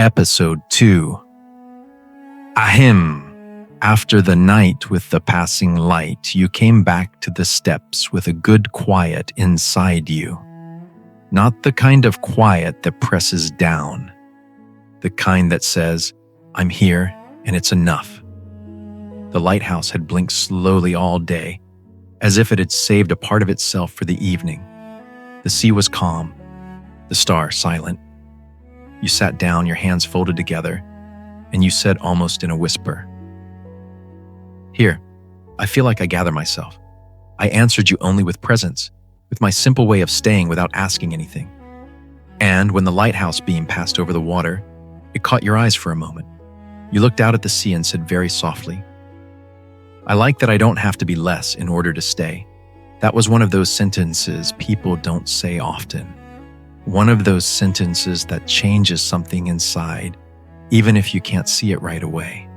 Episode 2. Ahem. After the night with the passing light, you came back to the steps with a good quiet inside you. Not the kind of quiet that presses down. The kind that says, I'm here and it's enough. The lighthouse had blinked slowly all day, as if it had saved a part of itself for the evening. The sea was calm, the star silent. You sat down, your hands folded together, and you said almost in a whisper, Here, I feel like I gather myself. I answered you only with presence, with my simple way of staying without asking anything. And when the lighthouse beam passed over the water, it caught your eyes for a moment. You looked out at the sea and said very softly, I like that I don't have to be less in order to stay. That was one of those sentences people don't say often. One of those sentences that changes something inside, even if you can't see it right away.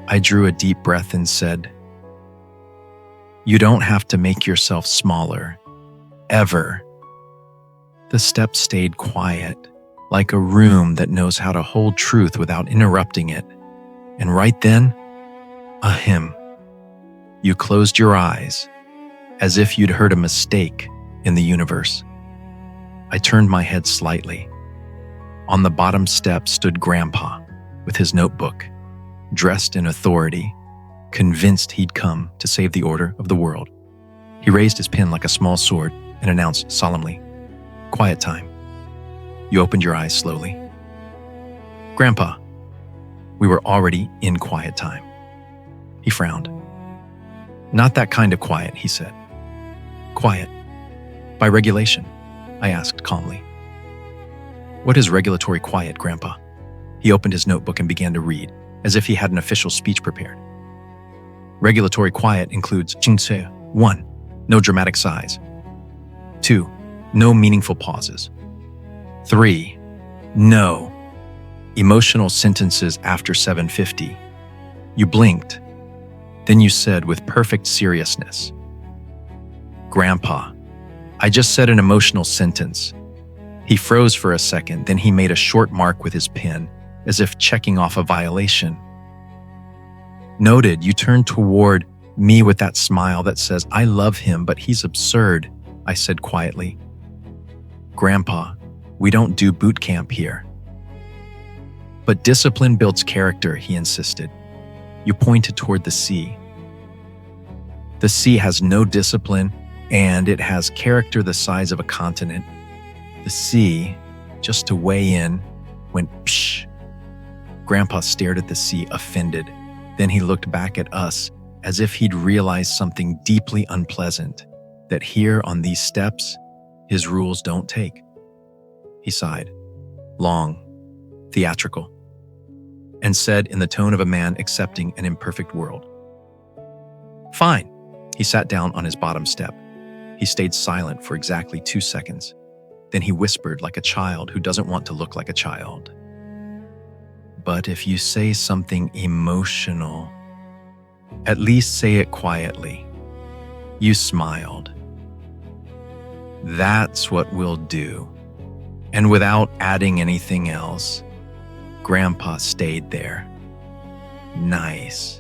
I drew a deep breath and said, You don't have to make yourself smaller, ever. The steps stayed quiet, like a room that knows how to hold truth without interrupting it. And right then, Ahem. You closed your eyes, as if you'd heard a mistake in the universe. I turned my head slightly. On the bottom step stood Grandpa, with his notebook, dressed in authority, convinced he'd come to save the order of the world. He raised his pen like a small sword and announced solemnly, Quiet time. You opened your eyes slowly. Grandpa, we were already in quiet time. He frowned. Not that kind of quiet, he said. Quiet. By regulation, I asked calmly. What is regulatory quiet, Grandpa? He opened his notebook and began to read, as if he had an official speech prepared. Regulatory quiet includes 1. No dramatic sighs. 2. No meaningful pauses. 3. No emotional sentences after 7:50. You blinked. Then you said with perfect seriousness, Grandpa, I just said an emotional sentence. He froze for a second, then he made a short mark with his pen, as if checking off a violation. Noted, you turned toward me with that smile that says, I love him, but he's absurd, I said quietly. Grandpa, we don't do boot camp here. But discipline builds character, he insisted. You pointed toward the sea. The sea has no discipline, and it has character the size of a continent. The sea, just to weigh in, went psh. Grandpa stared at the sea, offended. Then he looked back at us as if he'd realized something deeply unpleasant, that here on these steps, his rules don't take. He sighed, long, theatrical, and said in the tone of a man accepting an imperfect world. Fine. He sat down on his bottom step. He stayed silent for exactly 2 seconds. Then he whispered like a child who doesn't want to look like a child. But if you say something emotional, at least say it quietly. You smiled. That's what we'll do. And without adding anything else, Grandpa stayed there. Nice.